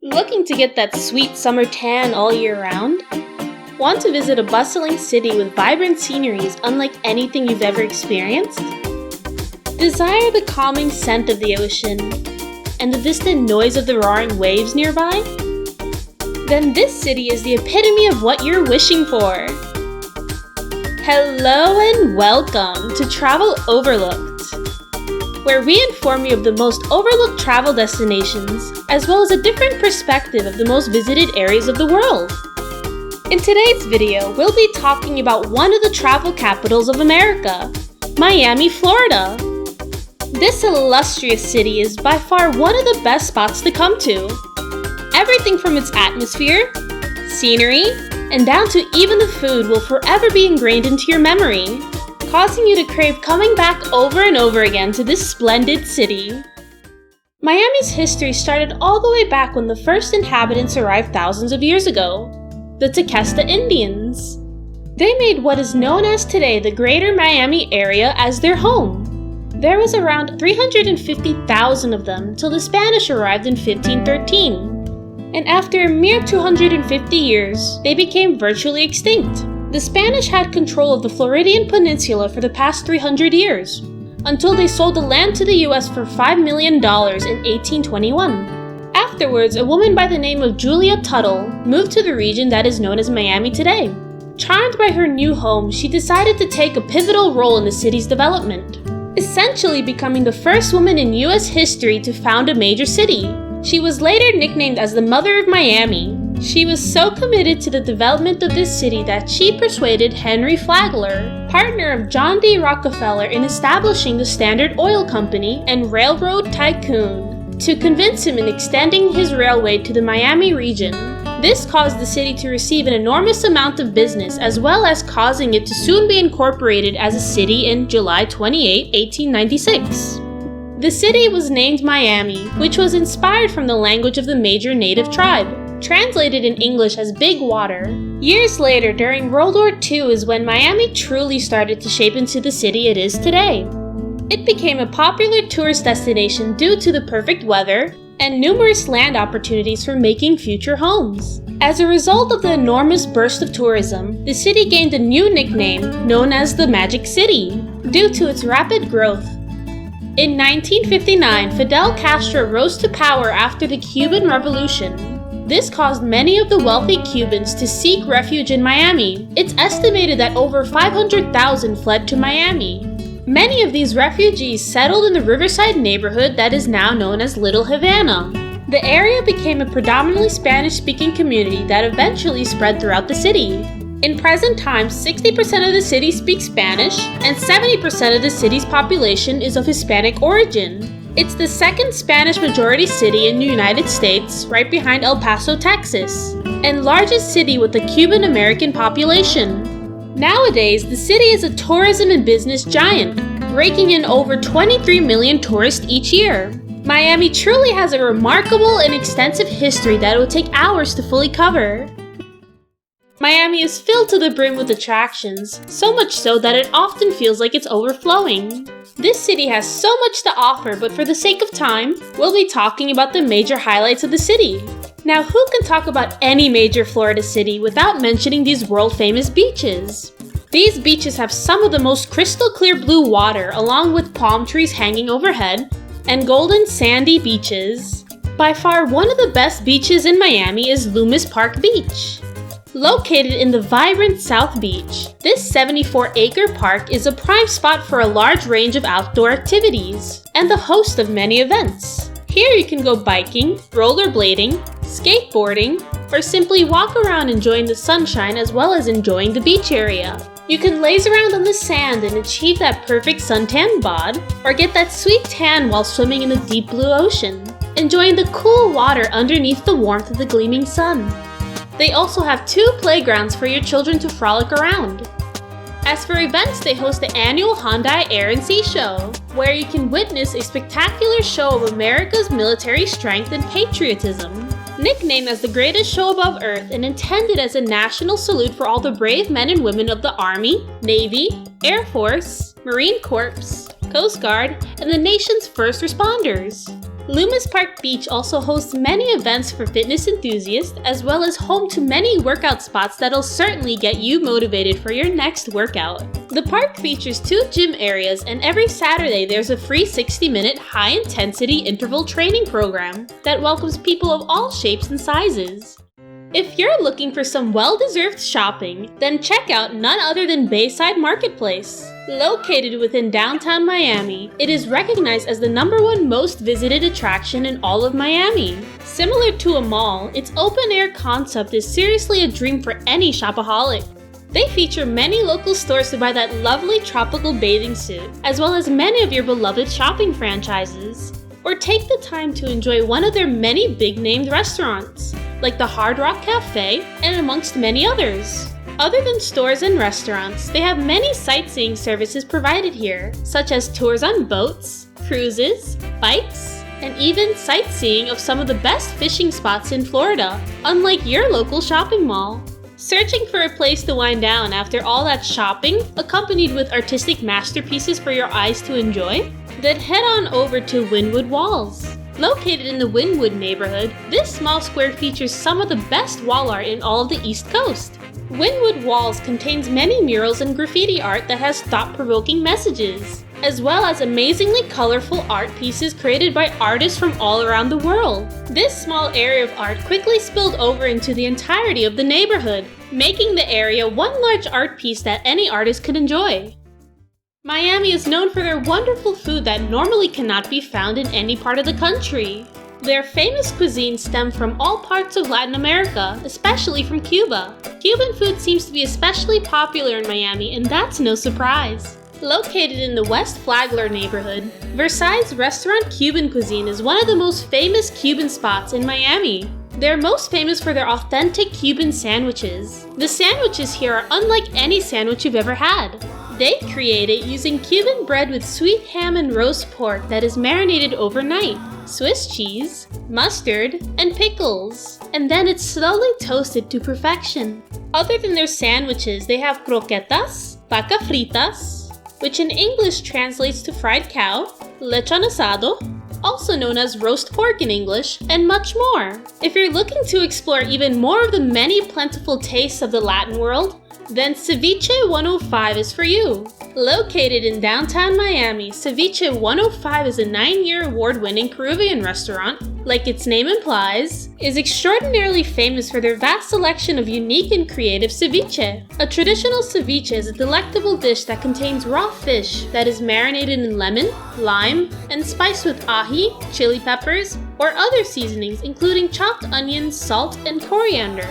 Looking to get that sweet summer tan all year round? Want to visit a bustling city with vibrant sceneries unlike anything you've ever experienced? Desire the calming scent of the ocean and the distant noise of the roaring waves nearby? Then this city is the epitome of what you're wishing for. Hello and welcome to Travel Overlooked, where we inform you of the most overlooked travel destinations, as well as a different perspective of the most visited areas of the world. In today's video, we'll be talking about one of the travel capitals of America, Miami, Florida. This illustrious city is by far one of the best spots to come to. Everything from its atmosphere, scenery, and down to even the food will forever be ingrained into your memory, causing you to crave coming back over and over again to this splendid city. Miami's history started all the way back when the first inhabitants arrived thousands of years ago, the Tequesta Indians. They made what is known as today the Greater Miami area as their home. There was around 350,000 of them till the Spanish arrived in 1513. And after a mere 250 years, they became virtually extinct. The Spanish had control of the Floridian Peninsula for the past 300 years, until they sold the land to the US for $5 million in 1821. Afterwards, a woman by the name of Julia Tuttle moved to the region that is known as Miami today. Charmed by her new home, she decided to take a pivotal role in the city's development, essentially becoming the first woman in US history to found a major city. She was later nicknamed as the Mother of Miami. She was so committed to the development of this city that she persuaded Henry Flagler, partner of John D. Rockefeller, in establishing the Standard Oil Company and railroad tycoon, to convince him in extending his railway to the Miami region. This caused the city to receive an enormous amount of business, as well as causing it to soon be incorporated as a city in July 28, 1896. The city was named Miami, which was inspired from the language of the major native tribe, translated in English as Big Water. Years later, during World War II, is when Miami truly started to shape into the city it is today. It became a popular tourist destination due to the perfect weather and numerous land opportunities for making future homes. As a result of the enormous burst of tourism, the city gained a new nickname known as the Magic City, due to its rapid growth. In 1959, Fidel Castro rose to power after the Cuban Revolution. This caused many of the wealthy Cubans to seek refuge in Miami. It's estimated that over 500,000 fled to Miami. Many of these refugees settled in the Riverside neighborhood that is now known as Little Havana. The area became a predominantly Spanish-speaking community that eventually spread throughout the city. In present times, 60% of the city speaks Spanish, and 70% of the city's population is of Hispanic origin. It's the second Spanish-majority city in the United States, right behind El Paso, Texas, and largest city with a Cuban-American population. Nowadays, the city is a tourism and business giant, raking in over 23 million tourists each year. Miami truly has a remarkable and extensive history that it would take hours to fully cover. Miami is filled to the brim with attractions, so much so that it often feels like it's overflowing. This city has so much to offer, but for the sake of time, we'll be talking about the major highlights of the city. Now, who can talk about any major Florida city without mentioning these world-famous beaches? These beaches have some of the most crystal clear blue water, along with palm trees hanging overhead, and golden sandy beaches. By far, one of the best beaches in Miami is Loomis Park Beach. Located in the vibrant South Beach, this 74-acre park is a prime spot for a large range of outdoor activities and the host of many events. Here you can go biking, rollerblading, skateboarding, or simply walk around enjoying the sunshine as well as enjoying the beach area. You can laze around on the sand and achieve that perfect suntan bod, or get that sweet tan while swimming in the deep blue ocean, enjoying the cool water underneath the warmth of the gleaming sun. They also have 2 playgrounds for your children to frolic around. As for events, they host the annual Hyundai Air and Sea Show, where you can witness a spectacular show of America's military strength and patriotism. Nicknamed as the greatest show above Earth and intended as a national salute for all the brave men and women of the Army, Navy, Air Force, Marine Corps, Coast Guard, and the nation's first responders. Loomis Park Beach also hosts many events for fitness enthusiasts, as well as home to many workout spots that'll certainly get you motivated for your next workout. The park features 2 gym areas, and every Saturday there's a free 60-minute high-intensity interval training program that welcomes people of all shapes and sizes. If you're looking for some well-deserved shopping, then check out none other than Bayside Marketplace. Located within downtown Miami, it is recognized as the #1 most visited attraction in all of Miami. Similar to a mall, its open-air concept is seriously a dream for any shopaholic. They feature many local stores to buy that lovely tropical bathing suit, as well as many of your beloved shopping franchises. Or take the time to enjoy one of their many big-named restaurants, like the Hard Rock Cafe and amongst many others. Other than stores and restaurants, they have many sightseeing services provided here, such as tours on boats, cruises, bikes, and even sightseeing of some of the best fishing spots in Florida, unlike your local shopping mall. Searching for a place to wind down after all that shopping, accompanied with artistic masterpieces for your eyes to enjoy? Then head on over to Wynwood Walls. Located in the Wynwood neighborhood, this small square features some of the best wall art in all of the East Coast. Wynwood Walls contains many murals and graffiti art that has thought-provoking messages, as well as amazingly colorful art pieces created by artists from all around the world. This small area of art quickly spilled over into the entirety of the neighborhood, making the area one large art piece that any artist could enjoy. Miami is known for their wonderful food that normally cannot be found in any part of the country. Their famous cuisine stems from all parts of Latin America, especially from Cuba. Cuban food seems to be especially popular in Miami, and that's no surprise. Located in the West Flagler neighborhood, Versailles Restaurant Cuban Cuisine is one of the most famous Cuban spots in Miami. They're most famous for their authentic Cuban sandwiches. The sandwiches here are unlike any sandwich you've ever had. They create it using Cuban bread with sweet ham and roast pork that is marinated overnight, Swiss cheese, mustard, and pickles, and then it's slowly toasted to perfection. Other than their sandwiches, they have croquetas, vaca fritas, which in English translates to fried cow, lechon asado, also known as roast pork in English, and much more. If you're looking to explore even more of the many plentiful tastes of the Latin world, then Ceviche 105 is for you. Located in downtown Miami, Ceviche 105 is a 9-year award-winning Peruvian restaurant, like its name implies, is extraordinarily famous for their vast selection of unique and creative ceviche. A traditional ceviche is a delectable dish that contains raw fish that is marinated in lemon, lime, and spiced with ají, chili peppers, or other seasonings including chopped onions, salt, and coriander.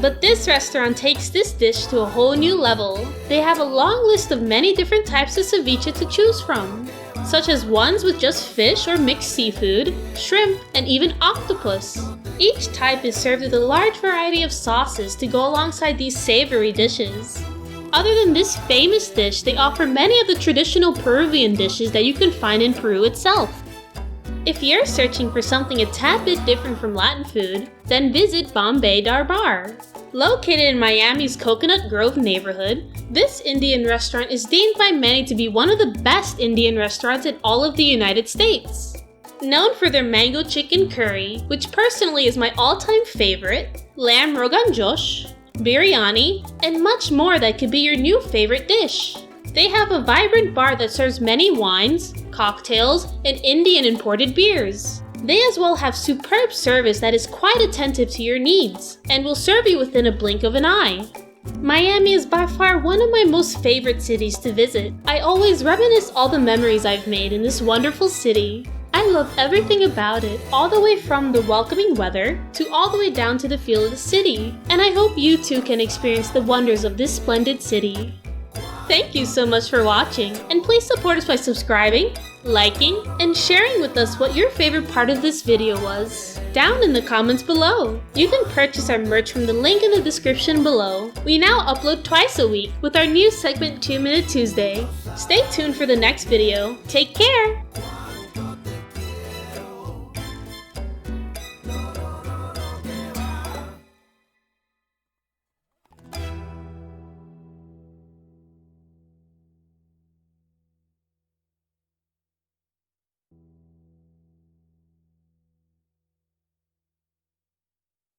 But this restaurant takes this dish to a whole new level. They have a long list of many different types of ceviche to choose from, such as ones with just fish or mixed seafood, shrimp, and even octopus. Each type is served with a large variety of sauces to go alongside these savory dishes. Other than this famous dish, they offer many of the traditional Peruvian dishes that you can find in Peru itself. If you're searching for something a tad bit different from Latin food, then visit Bombay Darbar. Located in Miami's Coconut Grove neighborhood, this Indian restaurant is deemed by many to be one of the best Indian restaurants in all of the United States. Known for their mango chicken curry, which personally is my all-time favorite, lamb rogan josh, biryani, and much more that could be your new favorite dish. They have a vibrant bar that serves many wines, cocktails, and Indian imported beers. They as well have superb service that is quite attentive to your needs, and will serve you within a blink of an eye. Miami is by far one of my most favorite cities to visit. I always reminisce all the memories I've made in this wonderful city. I love everything about it, all the way from the welcoming weather to all the way down to the feel of the city. And I hope you too can experience the wonders of this splendid city. Thank you so much for watching, and please support us by subscribing, liking, and sharing with us what your favorite part of this video was, down in the comments below. You can purchase our merch from the link in the description below. We now upload twice a week with our new segment 2 Minute Tuesday. Stay tuned for the next video. Take care!